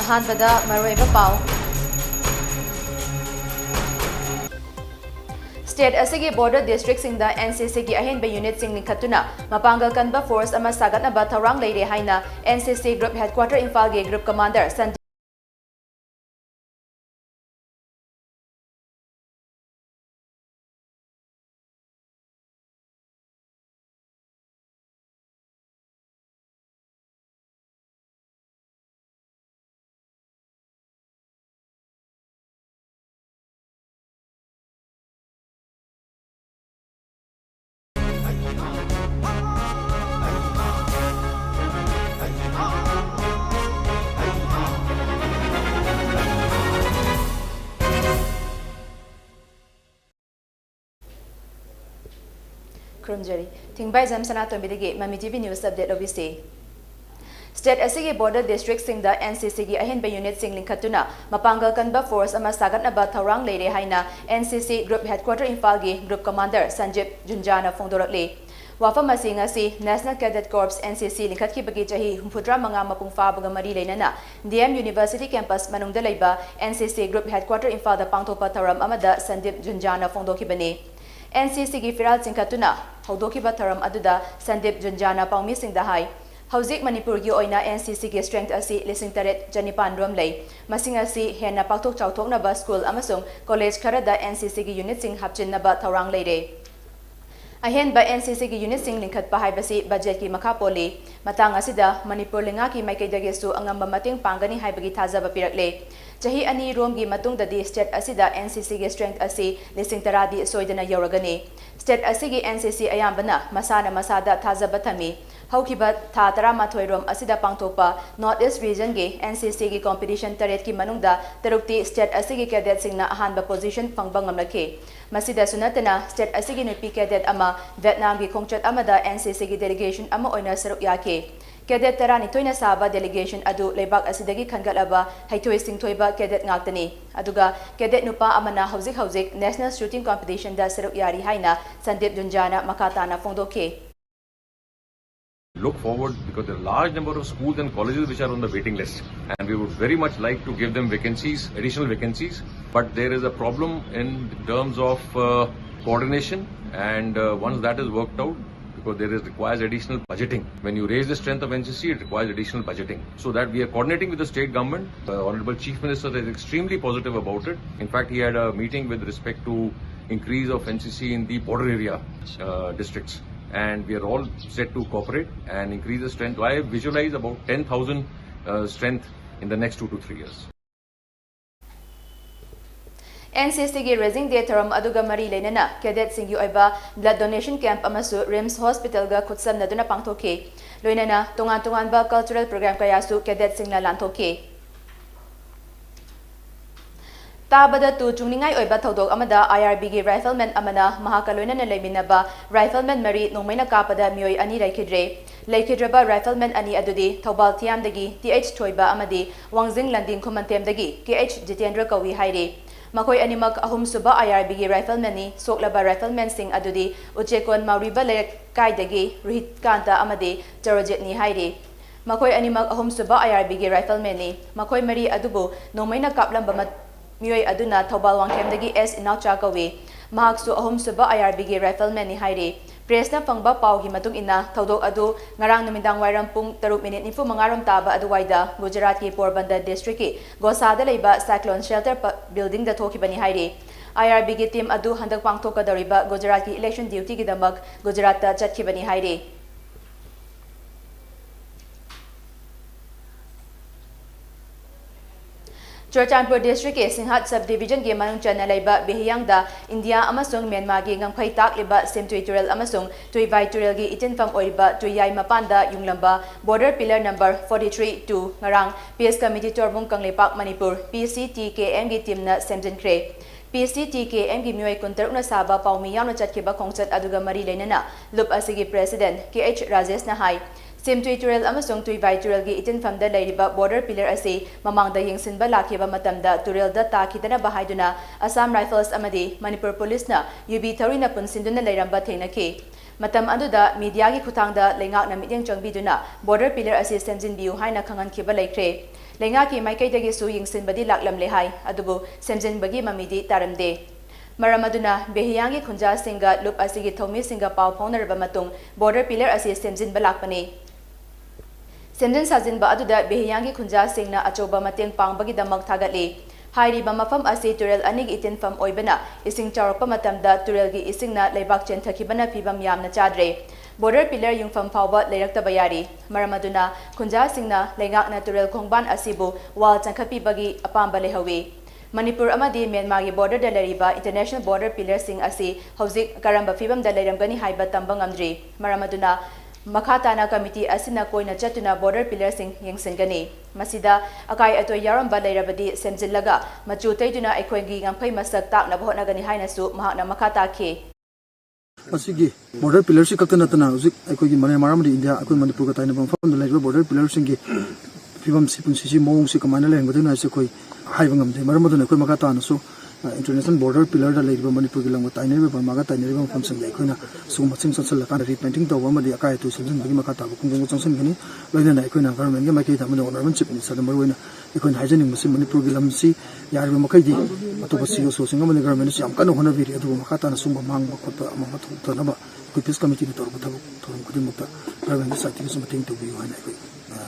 अहानबदा मरोइबा पाव state असिगी border district सिंगदा NCC की अहेनबे unit सिंग लिखतुना मपांगल कनबा force अमा सागतनबा थौरांग लेरे हाइना एनसीसी ग्रुप हेडक्वार्टर इंफाल के group commander Sandeep Krumjari, THINGBAIJAM SANATOMBI Mami TV News Update OBC. State asigi border district singda NCC gi ahenba unit sing linkatuna mapangal kanba force ama sagatnaba thorang leire haina NCC group headquarter infal gi group commander Sanjip Junjana Fongdorokle. Wafam asing asi National Cadet Corps NCC linkatki bagi chahi humfudra manga mapung fabaga mari leinana DM University campus manungda leiba NCC group headquarter infal da pangthopa thoram amada Sanjip Junjana Fongdoki bane. NCC की फिराल चिंखतुना हौदोखिबा थरम अदुदा संदीप जुंजाना पाउमी सिंह दहाई हौजिक मणिपुर की ओइना NCC की strength असी लिसिंग तरेट जनिपान रोम लई मसिंग असी हेना पाक्थोक चाउथोकनबा school अमसुंग college Khardah NCC की unit Singh हापचिनबा थौरांग लेरे अहेनबा NCC की यूनिट सिंह लिंखतपा हाइबसी बजेट की मखा पोली मतांग असिदा मणिपुर लिंगा की माइकैदगेसु अंगंबा मतेंग पांगनी हाइबगी थाजबा पिरकले चाही अनि रोम की मतुंग ददी स्टेट असिदा NCC की स्ट्रेंथ असी लिसिंग तरादी सोइदना यौरगनी स्टेट असिगी NCC अयाम्बना मसाना मसादा थाजबा थमी हौखिबा था तरामाथोय रोम असिदा पांगथोकपा नॉर्थ ईस्ट रीजन के NCC की कॉम्पिटिशन तरेट की मनुंगदा तरुक्ति स्टेट असिगी कैडेट सिंगना अहानबा पोजीशन फंगबा ngamlakhe masida sunatana state asigi nupi cadet ama Vietnam gi khongchat amada NCC gi delegation ama oina saruk yake cadet tarani toina saba delegation adu lebak asidagi khangalaba haithoi singthoiba cadet ngaktani aduga cadet nupa amana hauzik national shooting competition da saruk yari haina Sandeep Junjana makatana fongdoke. Look forward because there are a large number of schools and colleges which are on the waiting list, and we would very much like to give them vacancies, additional vacancies, but there is a problem in terms of coordination, and once that is worked out, because requires additional budgeting. When you raise the strength of NCC, it requires additional budgeting. So that we are coordinating with the state government. The Honorable Chief Minister is extremely positive about it. In fact, he had a meeting with respect to increase of NCC in the border area districts. And we are all set to cooperate and increase the strength. I visualize about 10,000 strength in the next 2 to 3 years. NCC की raising day term aduga mari leinana cadet sing yu oiba blood donation camp amasu RIMS hospital ga khutsam naduna pangthoke loinana tongan ba cultural program kaya su cadet sing na lanthoke ताबदा तु चुंगनिंगाई ओइबा थौदोक अमदा IRB गी rifleman अमना महाकलोइना ने लेमिनबा rifleman मरी नोंमैना कापदा मियोय अनि लेखिद्रबा rifleman अनि अदुदी Thoubal थियामदगी TH थोइबा अमदी Wangjing लंदिंग खुमंतेमदगी KH Jitendra कवि हाइरे मखोय अनिमक अहुम सुबा IRB गी rifleman नि सोकलबा राइफलमैन सिंग अदुदी उचेकोन माउरिबा लेक काइदगी रोहित कांता अमदी चरोजेट नि हाइरे मखोय अनिमक अहुम सुबा IRB गी राइफलमैन नि मखोय मरी अदुबो नोंमैना कापलंबा मियोय अदुना थौबाल वांखेमदगी S इनाउचा कवे महाक्सु अहुम सुबा IRB गी राइफलमैन नि हाइरे प्रेसना फंगबा पाउगी मतुंग इना थौदोक अदु ngarang numindag wairam pung 3:45 taba aduwaida Gujarat ki Porbandar district ki Gosada leiba cyclone shelter building da thokibani haire IRB gi team adu handak pangthokadariba Gujarat ki election duty gi damak Gujarat ta chatkibani haire Churchanpur district ke Singhat subdivision ke manung chana laiba Bihiyang da India amasung Myanmar gi ngangphai tak liba Semtuitural amasung Tuivitural gi itin fam oiba Tuyai mapanda yunglamba border pillar number 43 to ngarang PS committee torbung kanglepak Manipur PCTKM gi team na semjinkhre PCTKM gi myoy kuntaruk na saba paumi yauna chatkhiba khongchat aduga mari leinana lup asigi president KH Rajesh na hai Semtuitural amasung Tuivitural gi itin famda leiriba border pillar ase mamangda yengsinba lakhiba matamda tural da takhidana bahaiduna Assam Rifles amadi Manipur Police na UB 30 na punsinduna leiramba thenakhe Matam aduda media gi khutangda lengak na mityang changbiduna border pillar asi semjinbiu haina khangan khiba laikre. Lengak ki maikai dagi su yingsin badi laklam le hai adubu semjin bagi mamidi taramde. Maramaduna behiyangi khunja singa lup asigi thomi singa pau phaunar matung border pillar asi semjin balakpani. Semjin sajin ba aduda behiyangi khunja singna achoba mateng pangbagi damak thagatli. Hairi ba mafam asi turel anig itin fam oibana ising charopa matamda turel gi isingna leibak chen thakibana pibam yamna chadre. Border pillar yung fam fawba leirakta bayari. Maramaduna khunja singna lengak na turel khongban asibu wal changkhapi bagi apamba lehawi. Manipur amadi Myanmar gi border da leriba international border pillar sing asi hauzik karamba fibam da leiramgani haiba tambang amdri. Maramaduna Makhatana committee asina koina chatuna border pillar sing yengsengani. Masida akai ato yaramba leirabadi semjillaga machu taiduna aikhoingi ngamphai masak takna bhotnagani haina su mahakna makhata khe. Asigi border pillar si kakana tana uzik aikhoigi Myanmar amadi India akoi Manipur ka taina bangfam da leiraba border pillar singi fibam si punsi si mong si kamana lengbaduna ase koi haibang amde maramaduna koi makata na so international border pillar da leiraba Manipur gi langwa taina ba maga taina ba fam sang aikhoina su matsing satsal kan repainting tawa amadi akai to semjin bagi makata ba kungong changsan gani loina na aikhoina government gi makai ta mano honorable chief minister mar hoina aikhoina haijaning masi Manipur gi lamsi yarba makai di atoba CEO so singa mani government si amkana hona biri adu makata na sumba mangba khotba amama thukta na ba koi peace committee ni torba thabu thorum kudin mutta government sa ti su mating to bi hoina koi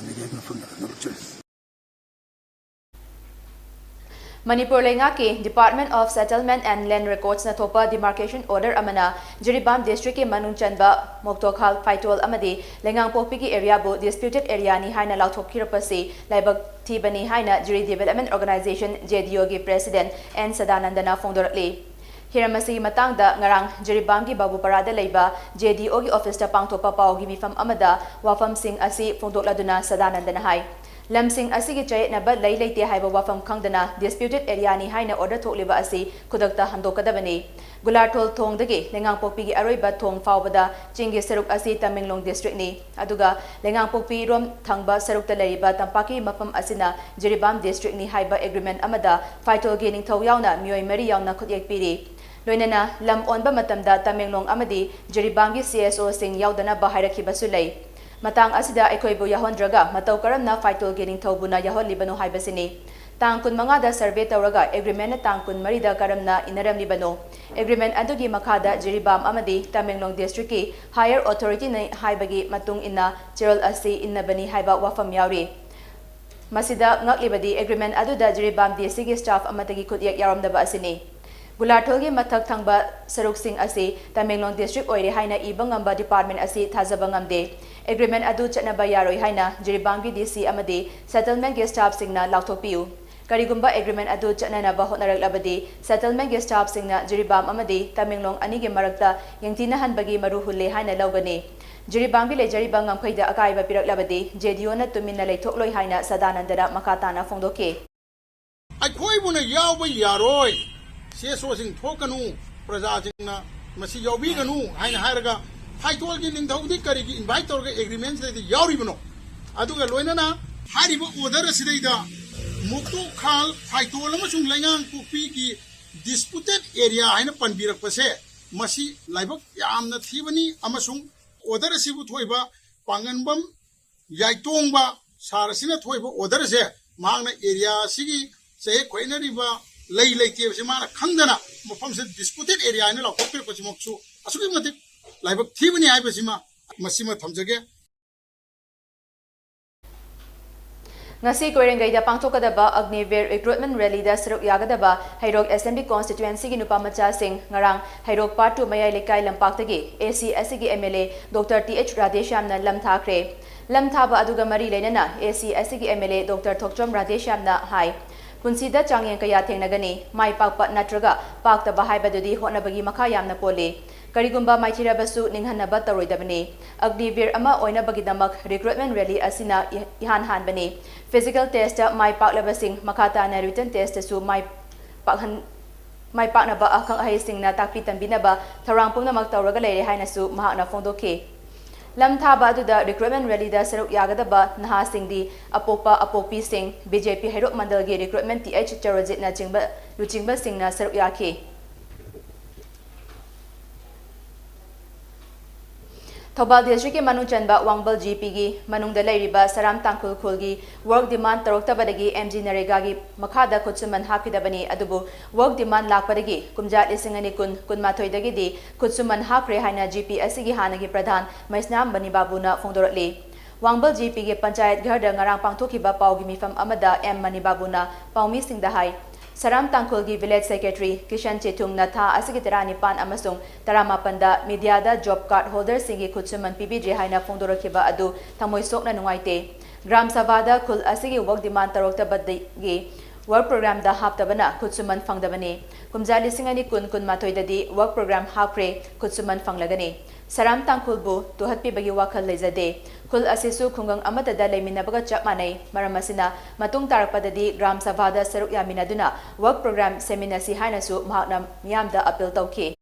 media ga funda na lecture Manipur lengaki Department of Settlement and Land Records na thopa demarcation order amana Jiribam district ke manung chanba Moktokhal Faitol amadi lengang pokpi ki area bu disputed area ni haina lauthokirapasi laibak thibani haina Jiri Development Organization JDO gi president N Sadanandana fongdorakli Hiramasi matangda ngarang Jiribam gi babu parada leiba JDO gi office ta pangthopa pau gi mifam amada wafam sing asi fongdokladuna Sadanandana hai Lamsing asigi chay na ba lay te haiba wafam khangdana disputed area ni haina order thokliba asi kudakta handokadabani Gularthol thongdagi lengang pokpi gi aroiba thong fawbada chingi saruk asi Tamenglong district ni aduga lengang pokpi rom thangba sarukta leriba tampaki mafam asina Jiribam district ni haiba agreement amada Faitol gi ningthau yauna mioi mari yauna khutyek piri loinana lam onba matamda Tamenglong amadi Jiribam gi CSO sing yaudana bahairakhiba sulai Matang asida ekoibu yahondraga matau karamna Faitol gening thobuna yahol libano haibasini tang kun mangada survey tawraga agreement na tang kun marida karamna inaram libano agreement adugi makhada Jiribam amadi Tamenglong district ki higher authority na haibagi matung ina chirol asi innabani haiba wafam yauri masida ngaklibadi agreement aduda Jiribam DSC ki staff amatagi khutyak yaramdaba asini Gularthol gi mathak thangba saruk sing asi Tamenglong district oire haina ibang amba department asi thajabang amde agreement adu chatnaba yaroi haina Jiribam gi DC amadi settlement gi staff singna lauthokpiu karigumba agreement adu chatnana ba hotnaraklabadi settlement gi staff singna Jiribam amadi Tamenglong ani gi marakta yengtina hanbagi maru hulle haina lawgani Jiribam gi lejariba ngamkhaida akaiba piraklabadi JDO na tumina leithokloi haina Sadanandana makatana fongdoke Aikoi buna yawba yaroi CSO sing thokanu praja jingna masi yawbi ganu haina hairaga Faitol gi ningthau kari gi invite torga agreements de yauri bano aduga loinana hariba order sidaida Moktokhal Faitol amasung lengang pokpi gi disputed area haina panbirak pase masi laibak yamna thibani amasung order sibu thoiba panganbam yaitongba sarasina thoiba order se mangna area sigi se khoinariba lay te se mana khangdana mafam se disputed area haina laukopir pachimoksu asugi mate laibak thibani haibasima masima thamjage Ngasi Koirengaida pangthokadaba Agniveer recruitment rally da saruk yagadaba Hairok SMB constituency gi nupamacha sing ngarang Hairok part 2 mayai lekai lampaktagi ACSC gi MLA Dr TH Radheshyamna lamthakre lamthaba aduga mari leinana ACSC gi MLA Dr Thokchom Radheshyamna hai Punsida changyang kaya thengnagani mai pakpa natraga pakta bahai badudi honabagi makha yamna pole Karigumba maithira basu ninghanaba taroidabani Agniveer ama oina bagidamak recruitment rally asina ihan hanbani physical test mai paklabasing makata na written test su mai paknaba akhang ahisingna takpi tambinaba tharang pungnamak tawraga leire haina su mahakna fongdoke lamthaba aduda recruitment rally da saruk yagadaba naha singdi apopa apokpi sing BJP Hairok mandal gi recruitment TH Charojit na chingba luchingba singna saruk yakhe Thobal District ke Manung Chanba Wangbal GP gi Manung da Lairiba Saram Tangkul Khulgi work demand Taroktabadagi MG Narega gi Makhada Kutsuman Hakidabani Adubu work demand Lakpadagi Kumjat Isingani Kun Kunmathoidagi di Kutsuman Hakre Haina GP Asigi Hanagi Pradhan Maisnam Bani Babuna Fongdorotli Wangbal GP ge Panchayat Gharda ngarang pangthokiba pawgi mifam amada M Mani Babuna Pawmi Singda hai Saram Tangkulgi Village Secretary Kishan Chetung Natha Asigi Teranipan Amasung Taramapanda Mediada Job Card Holder Singi Kutsuman PBJ Haina Fongdorokiba Adu Tamoi Sokna Nungaite Gram Savada Kul Asigi Work Demand Taroktabadagi Work Program da Haptabana Kutsuman Fangdabani Kumjali Singani Kun Matoidadi Work Program Hapre Kutsuman Fanglagani Saram Tangkulbu Tuhatpi Bagi Wakal Lezade Kul Asisu Kungang Amatada Layminabaga Chapmanay Maramasina Matung Tarapadadi Gram Savada Saruk Yaminaduna Work Program Seminar Si Hainasu Mahakna Miyamda Appeal Tauki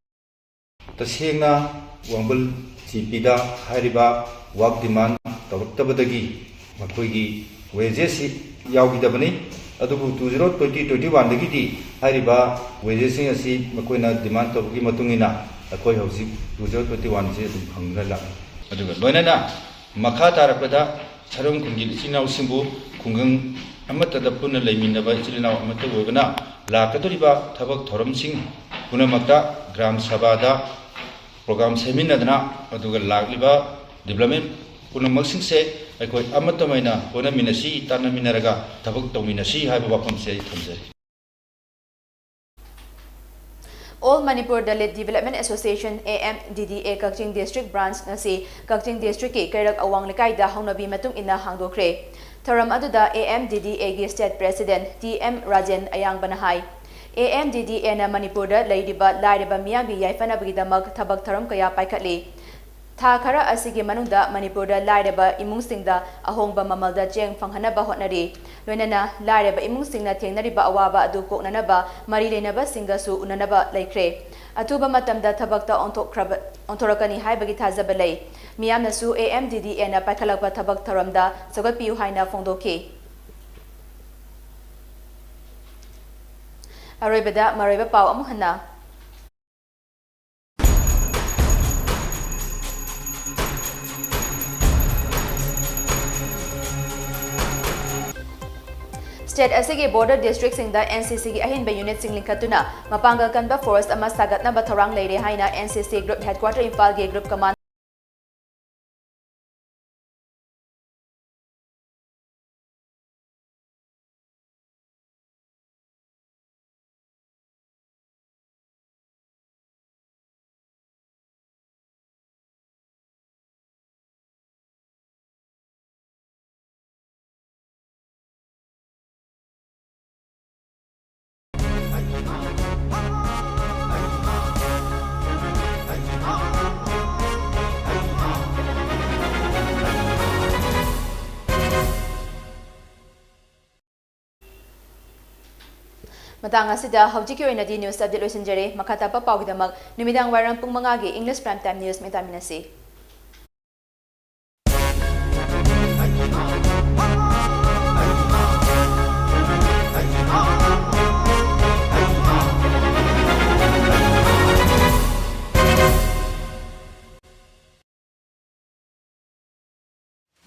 Tasengna Wangbal GPda Hariba Work Demand Taroktabadagi Makoigi Wages Yawgidabani Adubu 2021 dagidi Hariba Wages Asi Makoina Demand Tarokgi Matungina Akoi Housing 2021 se dum phangla aduga loinana makha tarapda charom kungil ichinaw simbu kungang amatada punna leiminaba ichinaw amata oibana lakatoriba thabak thoramsing punamakta gram sabada program seminadana aduga lagliba development punamaksing se akoi amata maina pona minasi tanaminaraga thabak tawminasi haiba wapam se thamjari All Manipur Dalit Development Association AMDDA Kakching District Branch ngasi Kakching District ki Kairak Awang Likai da haunabi matung ina hangdokre Tharam aduda AMDDA gi State President TM Rajan Ayang Banahai AMDDA na Manipur da Laidiba Lairiba Miyagi Yaifana Bidamak Thabak Tharam Kaya Paikatli Tha khara asigi manungda Manipur da Lairiba imungsingda ahongba mamalda jeng fanghanaba hotnari loinana Lairiba imungsingna thengnariba awaba adu koknanaba mari lenaba singasu unanaba laikre atuba matamda thabakta onthorakani haibagi thajaba lei miyamnasu AMDDA na paikhalakba thabak tharamda sagatpiu haina fongdoki aroibada maroiba pau amuhana State Asigi Border District Singda NCC gi ahinba unit sing linkatuna mapangal kanba forest ama sagatna ba thorang leire haina NCC Group Headquarter Impal gi Group Command Matang asida hawjiki oina di news update loisinjare makata pa pawgidamak numidang warang pung mga gi English Prime Time News metaminasi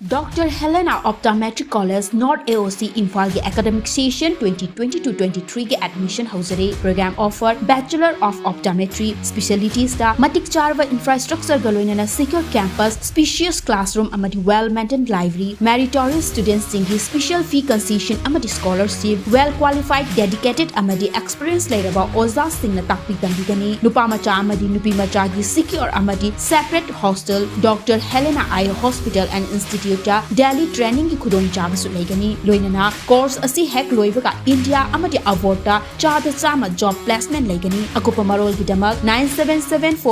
Dr. Helena Optometric College North AOC Imphal के academic session 2022-23 के admission hausare program offer Bachelor of Optometry specialties da matik charwa infrastructure galoina secure campus spacious classroom amadi well maintained library meritorious students singi special fee concession amadi scholarship well qualified dedicated amadi experience lairaba oza singna takpi dambigani nupa macha amadi nupi macha gi secure amadi separate hostel Dr. Helena Eye Hospital and Institute Delhi training ki khudong chabasu leigani loinana course asi hek loibaga India amadi avorta chada chama job placement leigani akupa marol gidamak 9774